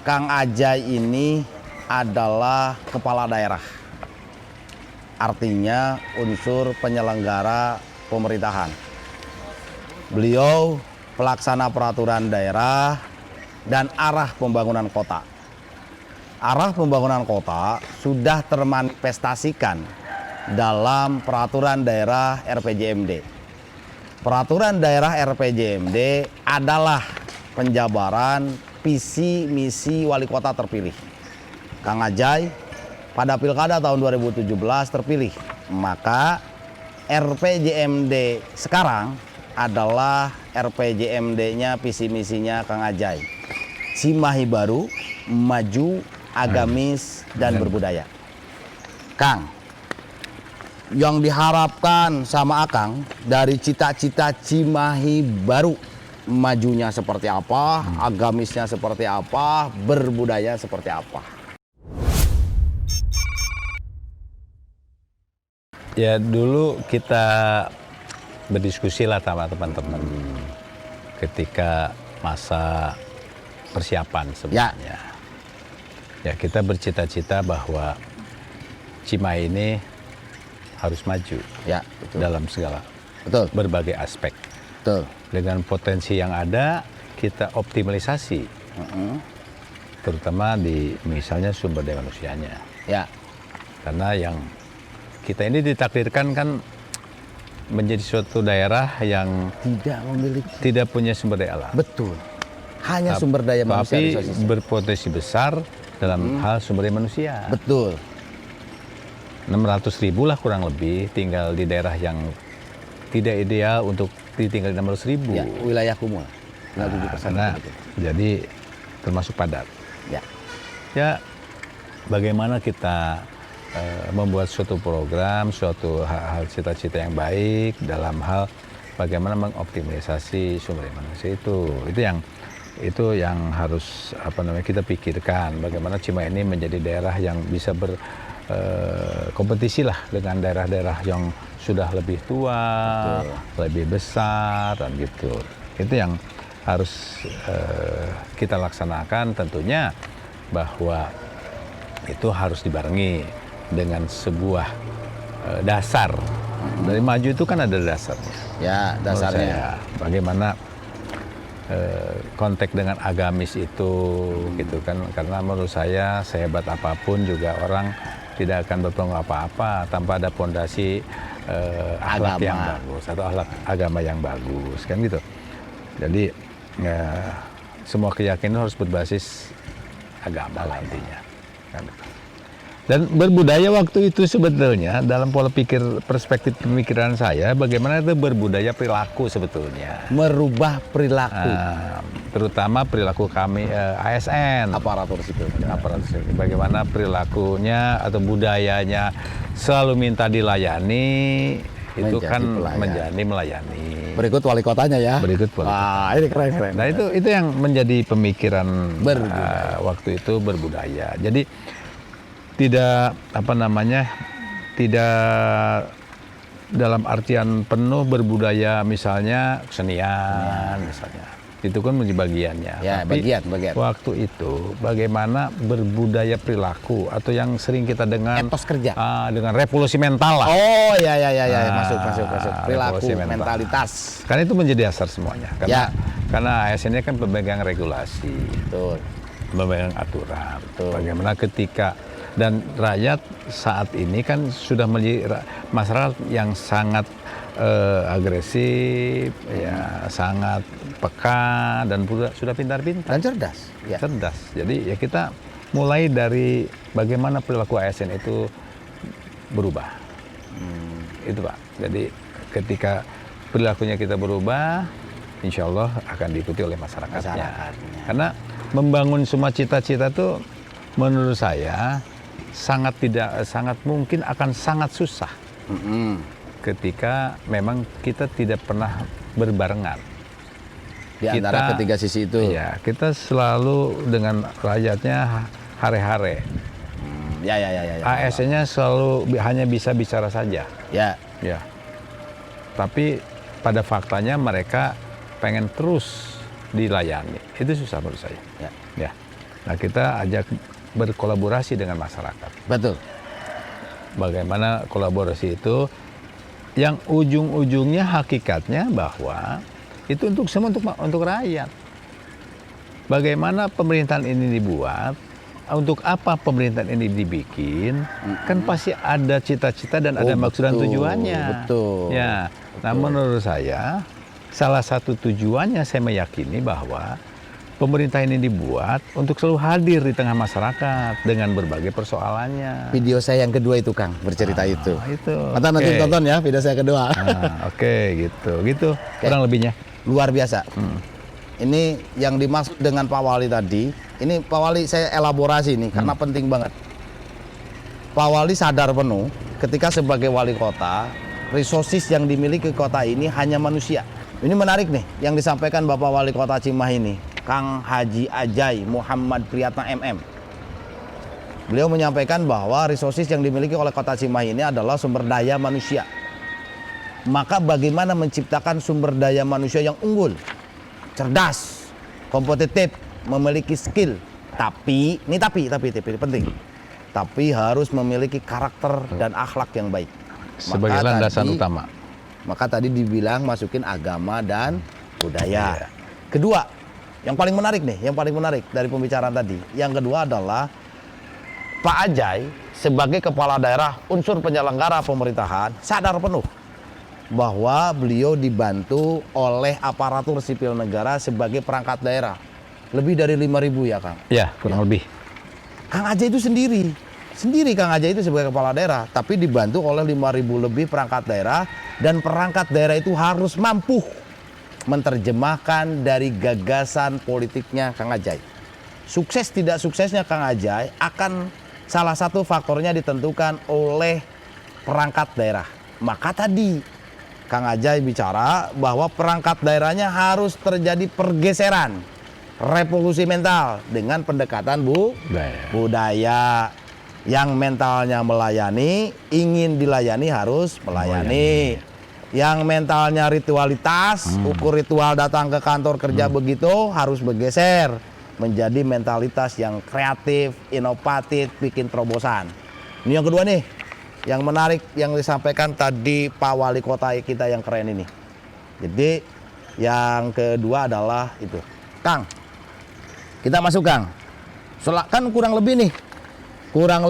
Kang Ajay ini adalah kepala daerah. Artinya unsur penyelenggara pemerintahan. Beliau pelaksana peraturan daerah dan arah pembangunan kota. Arah pembangunan kota sudah termanifestasikan dalam peraturan daerah RPJMD. Peraturan daerah RPJMD adalah penjabaran visi misi wali kota terpilih. Kang Ajay pada pilkada tahun 2017 terpilih, maka RPJMD sekarang adalah RPJMD-nya visi misinya Kang Ajay. Cimahi baru, maju, agamis, dan berbudaya. Kang, yang diharapkan sama Akang dari cita-cita Cimahi baru, majunya seperti apa, agamisnya seperti apa, berbudaya seperti apa? Ya dulu kita berdiskusi lah sama teman-teman ketika masa persiapan sebenarnya. Ya kita bercita-cita bahwa Cimahi ini harus maju dalam segala berbagai aspek. Betul. Dengan potensi yang ada kita optimalisasi, terutama di misalnya sumber daya manusianya. Ya. Karena yang kita ini ditakdirkan kan menjadi suatu daerah yang tidak punya sumber daya alam. Betul. Hanya sumber daya manusia. Tapi berpotensi besar dalam hal sumber daya manusia. Betul. 600.000 lah kurang lebih tinggal di daerah yang tidak ideal untuk ditinggal 600.000. Ya, wilayah kumuh. Karena jadi termasuk padat. Ya. Ya, bagaimana kita membuat suatu program, suatu hal cita-cita yang baik dalam hal bagaimana mengoptimalisasi sumber daya manusia itu yang harus kita pikirkan. Bagaimana Cimahi ini menjadi daerah yang bisa berkompetisi lah dengan daerah-daerah yang sudah lebih tua, lebih besar dan gitu. Itu yang harus kita laksanakan, tentunya bahwa itu harus dibarengi dengan sebuah dasar. Dari maju itu kan ada dasarnya. Ya, dasarnya. Bagaimana kontak dengan agamis itu gitu kan, karena menurut saya sehebat apapun juga orang tidak akan berpengaruh apa-apa tanpa ada pondasi akhlak yang bagus atau akhlak agama yang bagus kan gitu. Jadi semua keyakinan harus berbasis agama lah intinya kan gitu. Dan berbudaya waktu itu sebetulnya dalam pola pikir perspektif pemikiran saya, bagaimana itu berbudaya perilaku sebetulnya. Merubah perilaku. Terutama perilaku kami ASN. Aparatur sipil. Bagaimana perilakunya atau budayanya selalu minta dilayani, itu kan menjadi melayani. Berikut wali kotanya ya. Berikut wali kota. Wah, ini keren. Nah itu yang menjadi pemikiran waktu itu berbudaya. Jadi tidak tidak dalam artian penuh berbudaya misalnya kesenian misalnya. Itu kan menjadi bagiannya. Ya, tapi bagian. Waktu itu bagaimana berbudaya perilaku atau yang sering kita dengar etos kerja. Dengan revolusi mental lah. Oh ya, masuk. Perilaku, mentalitas. Karena itu menjadi dasar semuanya. Karena ASN ini kan pemegang regulasi. Betul. Pemegang aturan. Betul. Bagaimana ketika dan rakyat saat ini kan sudah menjadi masyarakat yang sangat agresif, ya sangat peka dan sudah pintar-pintar dan cerdas. Ya. Cerdas. Jadi ya kita mulai dari bagaimana perilaku ASN itu berubah. Itu Pak. Jadi ketika perilakunya kita berubah, insya Allah akan diikuti oleh masyarakatnya. Karena membangun semua cita-cita itu menurut saya sangat mungkin akan sangat susah ketika memang kita tidak pernah berbarengan di antara ketiga sisi itu. Ya, kita selalu dengan rakyatnya hare-hare. ASN-nya selalu hanya bisa bicara saja. Ya. Tapi pada faktanya mereka pengen terus dilayani. Itu susah menurut saya. Ya. Nah, kita ajak berkolaborasi dengan masyarakat. Betul. Bagaimana kolaborasi itu yang ujung-ujungnya hakikatnya bahwa itu untuk semua, untuk rakyat. Bagaimana pemerintahan ini dibuat, untuk apa pemerintahan ini dibikin, kan pasti ada cita-cita dan ada maksud dan tujuannya. Betul. Ya, nah menurut saya salah satu tujuannya saya meyakini bahwa pemerintah ini dibuat untuk selalu hadir di tengah masyarakat dengan berbagai persoalannya. Video saya yang kedua itu Kang bercerita itu. Itu. Nanti tonton ya video saya kedua. Oke, gitu. Kurang lebihnya. Luar biasa. Ini yang dimaksud dengan Pak Wali tadi. Ini Pak Wali saya elaborasi nih karena penting banget. Pak Wali sadar penuh ketika sebagai wali kota, resources yang dimiliki kota ini hanya manusia. Ini menarik nih yang disampaikan Bapak Wali Kota Cimahi ini, Kang Haji Ajai Muhammad Priyatna MM. Beliau menyampaikan bahwa resources yang dimiliki oleh Kota Cimahi ini adalah sumber daya manusia. Maka bagaimana menciptakan sumber daya manusia yang unggul, cerdas, kompetitif, memiliki skill, tapi penting. Tapi harus memiliki karakter dan akhlak yang baik. Sebagai landasan utama. Maka tadi dibilang masukin agama dan budaya. Kedua, yang paling menarik dari pembicaraan tadi. Yang kedua adalah Pak Ajai sebagai kepala daerah unsur penyelenggara pemerintahan sadar penuh bahwa beliau dibantu oleh aparatur sipil negara sebagai perangkat daerah. Lebih dari 5.000 ya Kang? Ya, kurang lebih. Kang Ajai itu sendiri Kang Ajai itu sebagai kepala daerah, tapi dibantu oleh 5.000 lebih perangkat daerah, dan perangkat daerah itu harus mampu menerjemahkan dari gagasan politiknya Kang Ajai. Sukses tidak suksesnya Kang Ajai akan salah satu faktornya ditentukan oleh perangkat daerah. Maka tadi Kang Ajai bicara bahwa perangkat daerahnya harus terjadi pergeseran, revolusi mental dengan pendekatan budaya. Yang mentalnya melayani, ingin dilayani harus melayani. Yang mentalnya ritualitas, ukur ritual datang ke kantor kerja begitu, harus bergeser menjadi mentalitas yang kreatif, inovatif, bikin terobosan. Ini yang kedua nih, yang menarik yang disampaikan tadi Pak Wali Kota kita yang keren ini. Jadi yang kedua adalah itu. Kang, kita masuk Kang. Kan kurang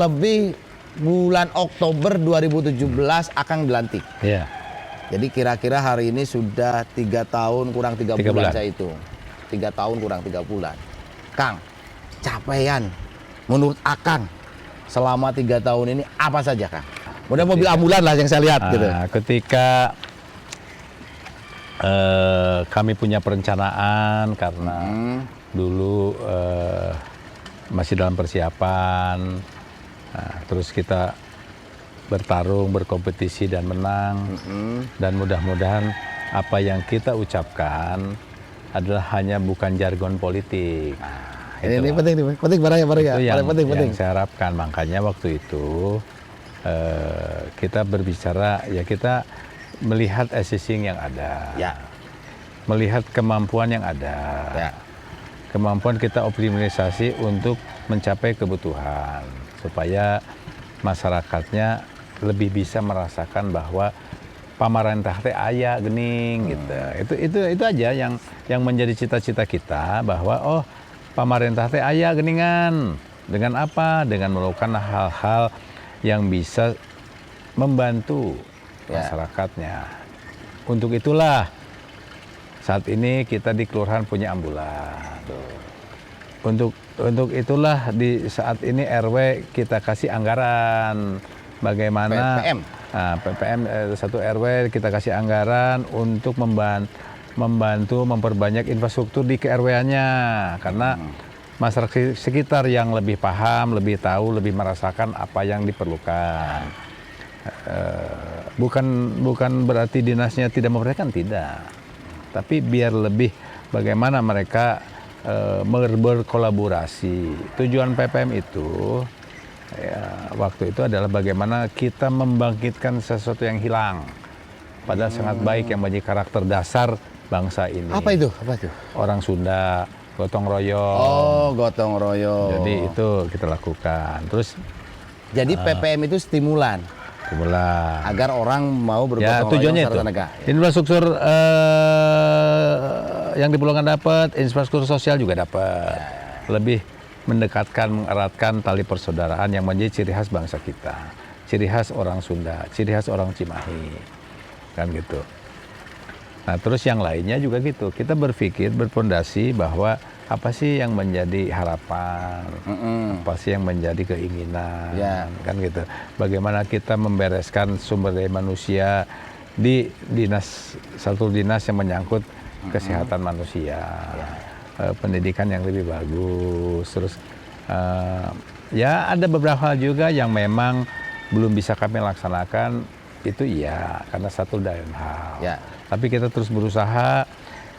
lebih bulan Oktober 2017 akan dilantik. Iya. Jadi kira-kira hari ini sudah 3 tahun kurang 3 bulan saya hitung. 3 tahun kurang 3 bulan. Kang, capaian menurut Akang selama 3 tahun ini apa saja Kang? Udah mobil ambulan lah yang saya lihat gitu. Ketika kami punya perencanaan karena dulu masih dalam persiapan, terus kita bertarung, berkompetisi dan menang, dan mudah-mudahan apa yang kita ucapkan adalah hanya bukan jargon politik. Ini penting barang ya. Yang saya harapkan, makanya waktu itu kita berbicara, ya kita melihat existing yang ada, melihat kemampuan yang ada. Kemampuan kita optimalisasi untuk mencapai kebutuhan supaya masyarakatnya lebih bisa merasakan bahwa pamarentah teh aya gening gitu. Itu aja yang menjadi cita-cita kita, bahwa pamarentah teh aya geningan. Dengan apa? Dengan melakukan hal-hal yang bisa membantu masyarakatnya. Untuk itulah saat ini kita di kelurahan punya ambulan. Untuk itulah di saat ini RW kita kasih anggaran bagaimana PPM 1 RW kita kasih anggaran untuk membantu memperbanyak infrastruktur di KRW-nya, karena masyarakat sekitar yang lebih paham, lebih tahu, lebih merasakan apa yang diperlukan. Bukan berarti dinasnya tidak memperhatikan, tidak. Tapi biar lebih bagaimana mereka berkolaborasi. Tujuan PPM itu waktu itu adalah bagaimana kita membangkitkan sesuatu yang hilang, padahal sangat baik, yang menjadi karakter dasar bangsa ini. Apa itu? Orang Sunda gotong royong. Oh, gotong royong. Jadi itu kita lakukan. Terus Jadi PPM itu stimulan dimulai. agar orang mau Ya, bergotong tujuannya royong itu. serta negara. Infrastruktur yang di Pulau dapat, infrastruktur sosial juga dapat. Lebih mendekatkan, mengeratkan tali persaudaraan yang menjadi ciri khas bangsa kita. Ciri khas orang Sunda, ciri khas orang Cimahi. Kan gitu. Nah, terus yang lainnya juga gitu. Kita berpikir, berfondasi bahwa apa sih yang menjadi harapan, apa sih yang menjadi keinginan, Ya. kan gitu. Bagaimana kita membereskan sumber daya manusia di satu dinas yang menyangkut kesehatan manusia, pendidikan yang lebih bagus. Terus ya ada beberapa hal juga yang memang belum bisa kami laksanakan, itu iya karena satu dan hal. Ya. Tapi kita terus berusaha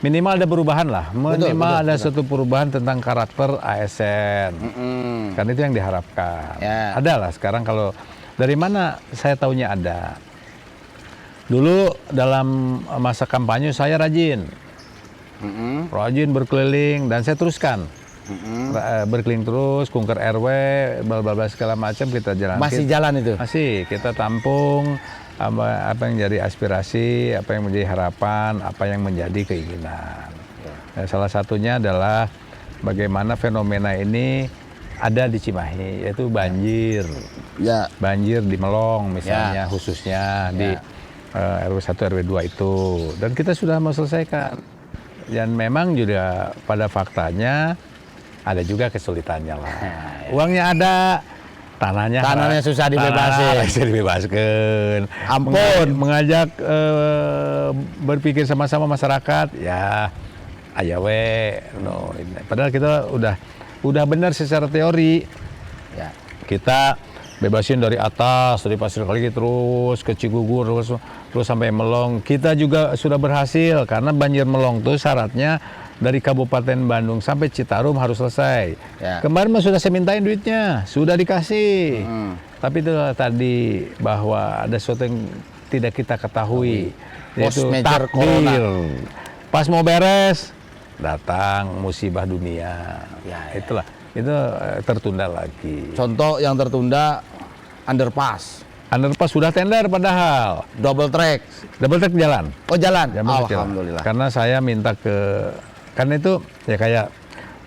minimal ada perubahan lah, minimal ada suatu perubahan tentang karakter ASN. Kan itu yang diharapkan. Ya. Ada lah sekarang, kalau dari mana saya taunya ada. Dulu dalam masa kampanye saya rajin berkeliling dan saya teruskan. Berkeliling terus, kunker RW, bla segala macam kita jalan. Masih jalan itu? Masih, kita tampung apa yang jadi aspirasi, apa yang menjadi harapan, apa yang menjadi keinginan. Nah, salah satunya adalah bagaimana fenomena ini ada di Cimahi, yaitu banjir. Ya. Banjir di Melong misalnya, khususnya di RW 1, RW 2 itu. Dan kita sudah selesaikan. Dan memang juga pada faktanya ada juga kesulitannya lah. Uangnya ada, tanahnya susah dibebasin. Susah dibebaskan. Ampun. Mengajak berpikir sama-sama masyarakat, ya ayo we. No. Padahal kita udah benar secara teori. Ya. Kita bebasin dari atas, dari Pasir Kaliki terus ke Cigugur, terus sampai Melong. Kita juga sudah berhasil karena banjir Melong itu syaratnya dari Kabupaten Bandung sampai Citarum harus selesai. Ya. Kemarin mah sudah saya mintain duitnya, sudah dikasih. Tapi itu tadi bahwa ada sesuatu yang tidak kita ketahui, yaitu Post-major takdir. Pas mau beres, datang musibah dunia. Ya. Itulah, itu tertunda lagi. Contoh yang tertunda, underpass, Underpass sudah tender padahal. double track. Double track jalan. Oh, jalan? Jalan. Alhamdulillah. Karena saya minta karena itu ya kayak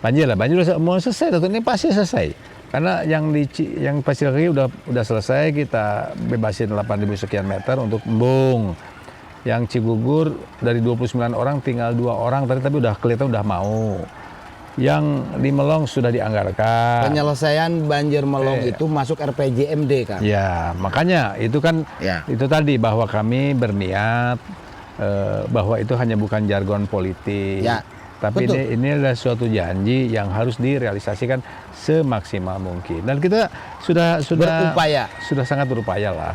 banjir udah mau selesai, ini pasti selesai. Karena yang Pasir Kaliki udah selesai, kita bebasin 8.000 sekian meter untuk embung. Yang Cigugur dari 29 orang tinggal 2 orang tadi, tapi udah kelihatan udah mau. Yang di Melong sudah dianggarkan. Penyelesaian banjir Melong itu masuk RPJMD kan? Ya, makanya itu kan itu tadi bahwa kami berniat bahwa itu hanya bukan jargon politik. Ya, tapi ini adalah suatu janji yang harus direalisasikan semaksimal mungkin. Dan kita sudah berupaya. Sudah sangat berupaya lah,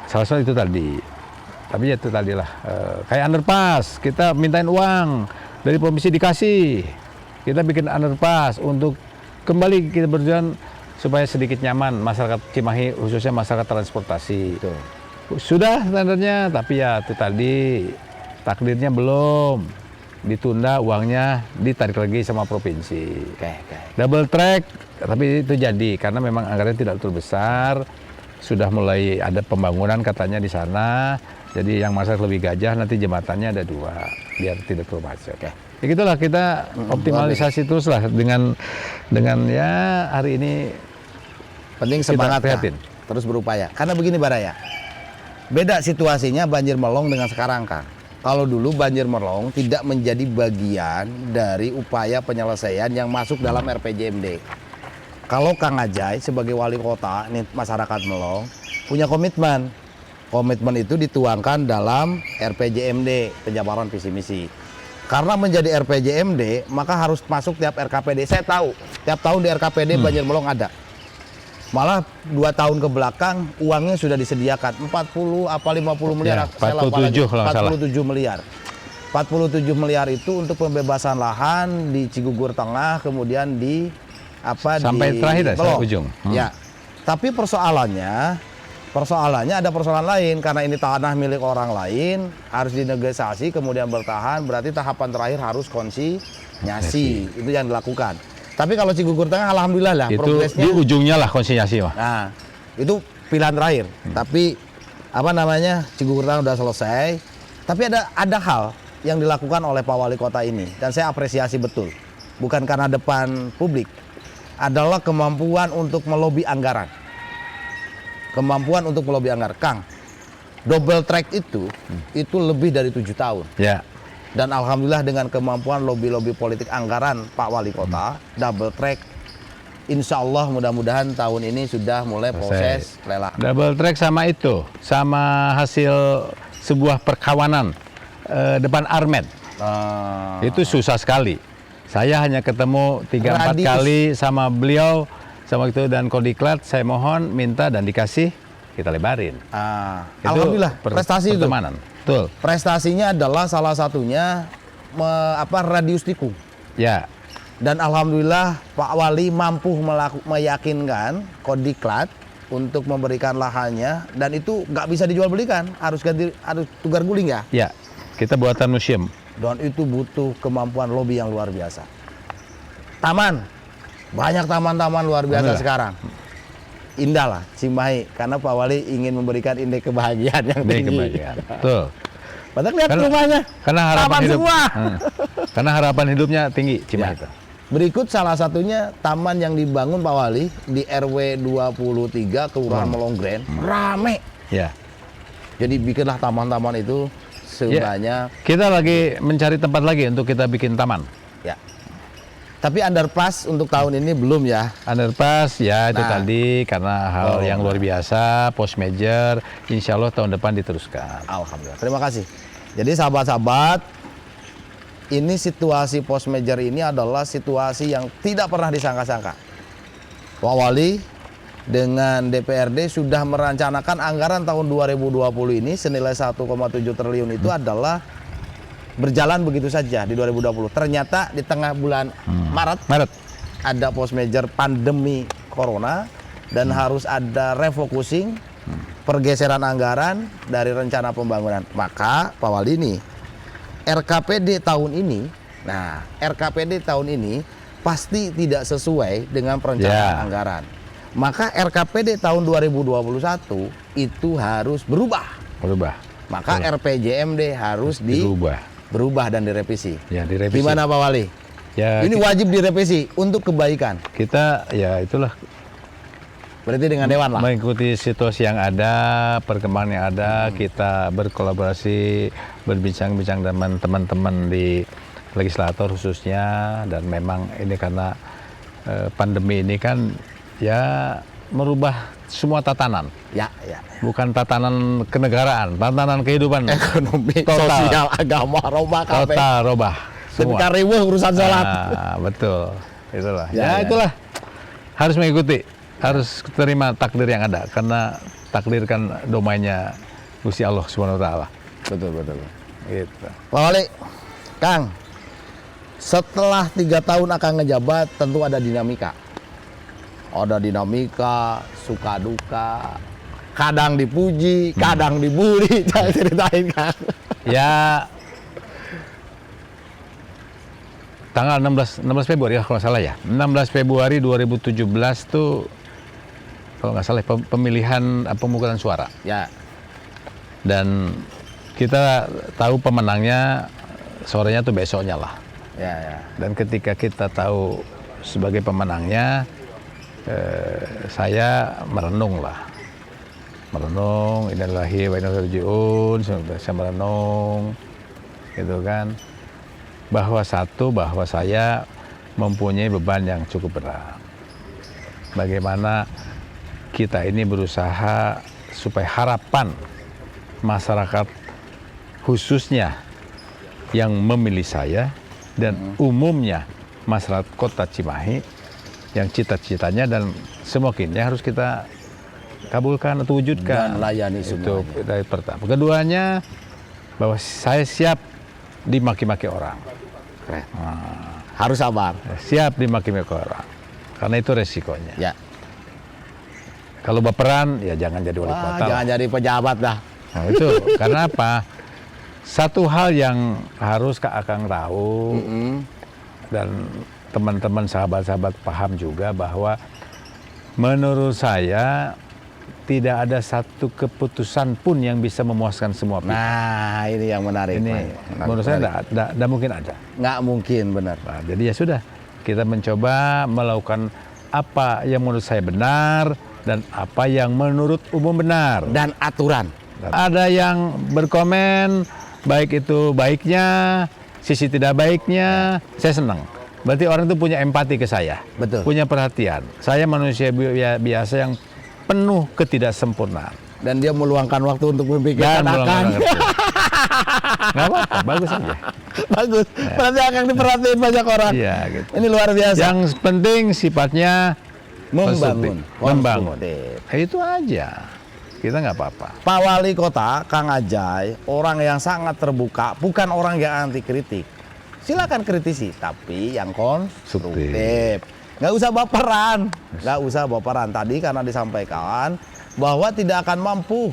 Salah satu itu tadi. Tapi ya itu tadilah kayak underpass, kita mintain uang dari provinsi dikasih. Kita bikin underpass untuk kembali kita berjalan supaya sedikit nyaman masyarakat Cimahi, khususnya masyarakat transportasi. Betul. Sudah standarnya, tapi ya itu tadi takdirnya belum ditunda, uangnya ditarik lagi sama provinsi. Double track, tapi itu jadi karena memang anggarannya tidak terlalu besar. Sudah mulai ada pembangunan katanya di sana. Jadi yang masyarakat lebih gajah, nanti jembatannya ada 2 biar tidak terlalu macet. Ya gitulah, kita optimalisasi terus lah dengan ya hari ini. Penting semangat prihatin. Terus berupaya. Karena begini Baraya, beda situasinya banjir Melong dengan sekarang Kang. Kalau dulu banjir Melong tidak menjadi bagian dari upaya penyelesaian yang masuk dalam RPJMD. Kalau Kang Ajay sebagai wali kota, ini masyarakat Melong punya komitmen. Komitmen itu dituangkan dalam RPJMD, penjabaran visi misi. Karena menjadi RPJMD, maka harus masuk tiap RKPD. Saya tahu, tiap tahun di RKPD banjir Melong ada. Malah 2 tahun ke belakang uangnya sudah disediakan 40 apa 50 miliar. Ya, 47 kalau salah. 47 miliar. 47 miliar itu untuk pembebasan lahan di Cigugur Tengah, kemudian di sampai terakhir Melong. ujung. Ya. Tapi persoalannya Persoalannya ada persoalan lain, karena ini tanah milik orang lain, harus dinegosiasi, kemudian bertahan, berarti tahapan terakhir harus konsinyasi. Itu yang dilakukan. Tapi kalau Cigugur Tengah, alhamdulillah lah, Itu progresnya. di ujungnya lah konsinyasi, Mas. Nah, itu pilihan terakhir. Tapi Cigugur Tengah udah selesai. Tapi ada hal yang dilakukan oleh Pak Wali Kota ini, dan saya apresiasi betul. Bukan karena depan publik, adalah kemampuan untuk melobi anggaran. Kemampuan untuk melobi anggaran. Kang, double track itu lebih dari 7 tahun. Ya. Dan alhamdulillah dengan kemampuan lobby-lobby politik anggaran Pak Wali Kota, double track, insya Allah mudah-mudahan tahun ini sudah mulai proses lelang. Double track sama itu, sama hasil sebuah perkawanan depan Armed. Itu susah sekali. Saya hanya ketemu 3-4 kali sama beliau, sama itu, dan Kodiklat saya mohon, minta, dan dikasih, kita lebarin. Alhamdulillah, prestasi itu. Betul. Prestasinya adalah salah satunya radius tikung. Ya. Dan alhamdulillah Pak Wali mampu meyakinkan Kodiklat untuk memberikan lahannya, dan itu nggak bisa dijual belikan, harus tukar guling ya. Ya. Kita buatan museum. Dan itu butuh kemampuan lobby yang luar biasa. Taman, banyak taman-taman luar biasa sekarang. Indah lah Cimahi, karena Pak Wali ingin memberikan indeks kebahagiaan yang tinggi. Betul. Padahal lihat rumahnya, karena harapan taman hidup, semua. Karena harapan hidupnya tinggi Cimahi itu. Berikut salah satunya taman yang dibangun Pak Wali di RW 23 Kelurahan Melonggren, rame. Ya. Jadi bikinlah taman-taman itu sebanyak. Kita lagi mencari tempat lagi untuk kita bikin taman. Ya. Tapi underpass untuk tahun ini belum ya. Underpass ya itu tadi karena hal yang luar biasa, post major, insya Allah tahun depan diteruskan. Alhamdulillah. Terima kasih. Jadi sahabat-sahabat, ini situasi post major ini adalah situasi yang tidak pernah disangka-sangka. Pak Wali dengan DPRD sudah merencanakan anggaran tahun 2020 ini senilai 1,7 triliun itu adalah berjalan begitu saja di 2020. Ternyata di tengah bulan Maret ada post major pandemi corona dan harus ada refocusing, pergeseran anggaran dari rencana pembangunan. Maka Pak Wali ini RKPD tahun ini, RKPD tahun ini pasti tidak sesuai dengan perencanaan anggaran. Maka RKPD tahun 2021 itu harus berubah. Maka RPJMD harus berubah dan direvisi. Ya, direvisi. Gimana Pak Wali? Ya, ini wajib direvisi untuk kebaikan. Kita ya itulah. Berarti dengan Dewan lah. Mengikuti situasi yang ada, perkembangan yang ada, kita berkolaborasi, berbincang-bincang dengan teman-teman di legislator khususnya, dan memang ini karena pandemi ini kan ya merubah semua tatanan. Ya. Bukan tatanan kenegaraan, tatanan kehidupan. Ekonomi, total, sosial, agama, robah, total robah. Ketika ribuh urusan sholat. Betul. Itulah. Itulah. Harus mengikuti. Harus terima takdir yang ada. Karena takdir kan domainnya Gusti Allah Subhanahu wa Ta'ala. Betul. Gitu. Pak Wali, Kang, setelah 3 tahun akan ngejabat tentu ada dinamika. Ada dinamika, suka duka, kadang dipuji, kadang dibully. Jangan ceritain, Kang. Ya, tanggal 16 Februari kalau nggak salah ya. 16 Februari 2017 tuh kalau nggak salah pemilihan pemungutan suara. Ya. Dan kita tahu pemenangnya sorenya tuh besoknya lah. Ya. Dan ketika kita tahu sebagai pemenangnya, saya merenung, innalillahi wa inna ilaihi raji'un, saya merenung, gitu kan, bahwa saya mempunyai beban yang cukup berat. Bagaimana kita ini berusaha supaya harapan masyarakat khususnya yang memilih saya dan umumnya masyarakat Kota Cimahi yang cita-citanya dan semungkinnya harus kita kabulkan atau wujudkan dan layani semuanya. Itu dari pertama. Keduanya, bahwa saya siap dimaki-maki orang. Harus sabar. Siap dimaki-maki orang. Karena itu resikonya. Ya. Kalau baperan ya jangan jadi wali Wah, kota. lah. jangan jadi pejabat dah. Nah, itu karena apa? Satu hal yang harus Kak Akang tahu dan teman-teman sahabat-sahabat paham juga bahwa menurut saya tidak ada satu keputusan pun yang bisa memuaskan semua pihak. Nah, ini yang menarik. Ini Pak. menurut saya tidak mungkin ada. Nggak mungkin, benar. Nah, jadi ya sudah, kita mencoba melakukan apa yang menurut saya benar dan apa yang menurut umum benar. Dan aturan. Ada yang berkomen, baik itu baiknya, sisi tidak baiknya, saya senang. Berarti orang itu punya empati ke saya, Betul. punya perhatian. Saya manusia biasa yang penuh ketidaksempurnaan. Dan dia meluangkan waktu untuk memikirkan akan. Nggak apa-apa, bagus aja. Bagus. Berarti akan diperhatiin banyak orang. Iya, gitu. Ini luar biasa. Yang penting sifatnya Membangun. konstruktif. Membangun. Konstruktif. Itu aja. Kita nggak apa-apa. Pak Wali Kota, Kang Ajay, orang yang sangat terbuka, bukan orang yang anti kritik. Silakan kritisi, tapi yang konstruktif. Nggak usah baperan, nggak usah baperan. Tadi karena disampaikan bahwa tidak akan mampu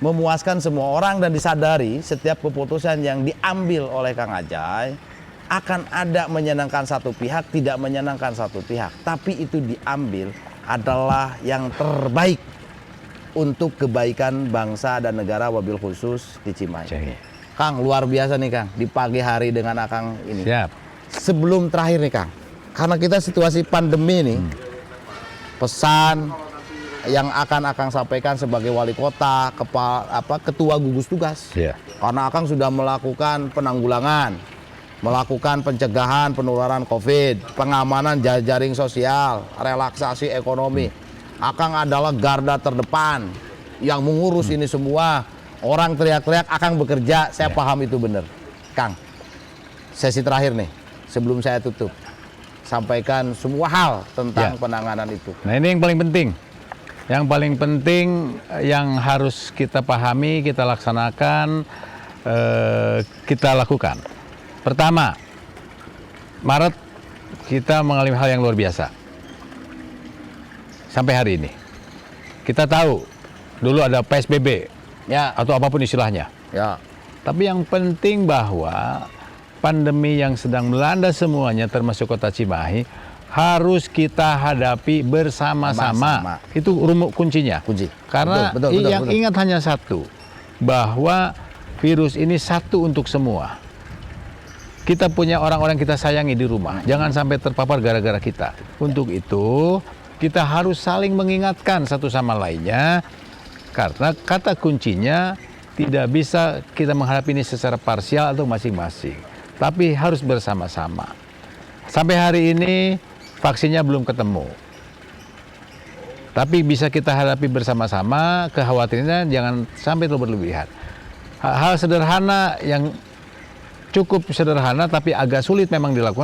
memuaskan semua orang dan disadari setiap keputusan yang diambil oleh Kang Ajay akan ada menyenangkan satu pihak, tidak menyenangkan satu pihak. Tapi itu diambil adalah yang terbaik untuk kebaikan bangsa dan negara, wabil khusus di Cimahi. Kang, luar biasa nih Kang, di pagi hari dengan Akang ini. Siap. Sebelum terakhir nih Kang, karena kita situasi pandemi nih, pesan yang akan Akang sampaikan sebagai wali kota, ketua gugus tugas. Iya. Karena Akang sudah melakukan penanggulangan, melakukan pencegahan penularan COVID, pengamanan jaring sosial, relaksasi ekonomi. Akang adalah garda terdepan yang mengurus ini semua. Orang teriak-teriak, Akang bekerja, saya paham itu benar. Kang, sesi terakhir nih, sebelum saya tutup, sampaikan semua hal tentang penanganan itu. Nah ini yang paling penting. Yang paling penting yang harus kita pahami, kita laksanakan, kita lakukan. Pertama, Maret kita mengalami hal yang luar biasa. Sampai hari ini. Kita tahu, dulu ada PSBB. Ya, Atau apapun istilahnya. ya, Tapi yang penting bahwa pandemi yang sedang melanda semuanya termasuk kota Cimahi harus kita hadapi bersama-sama. Sama-sama. Itu kuncinya. kunci. Karena Betul. ingat hanya satu, bahwa virus ini satu untuk semua. Kita punya orang-orang kita sayangi di rumah, jangan sampai terpapar gara-gara kita. Untuk itu, kita harus saling mengingatkan satu sama lainnya, karena kata kuncinya tidak bisa kita menghadapi ini secara parsial atau masing-masing, tapi harus bersama-sama. Sampai hari ini vaksinnya belum ketemu, tapi bisa kita hadapi bersama-sama. Kekhawatirannya jangan sampai terlalu berlebihan. Hal sederhana yang cukup sederhana tapi agak sulit memang dilakukan